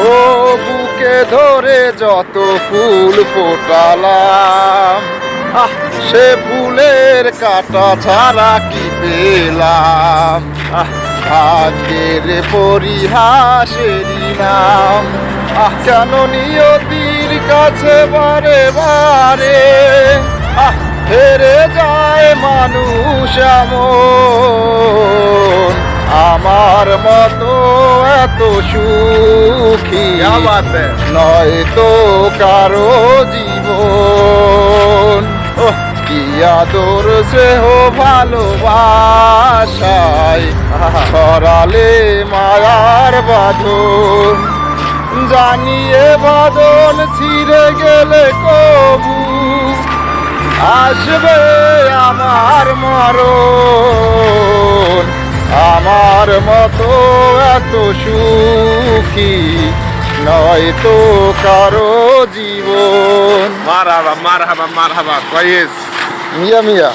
ও বুকে ধরে যত ফুল ফোটালাম, সে ফুলের কাটা ছাড়া কি পেলাম। ভাগ্যের পরিহাসেরই নাম। কেন নিয়তির কাছে বারে বারে হেরে যায় মানুষ এমন। আমার মতো এত সুখী নয় তো কারো জীবন। কি আদর স্নেহ ভালোবাসায় ছড়ালে মায়ার বাঁধন। জানিয়ে বাঁধন ছিঁড়ে গেলে কবু আসবে আমার মরণ। আমার মতো এত সুখী নয় তো কারো জীবন। মারহাবা মারহাবা মারহাবা কয়েস মিয়া মিয়া।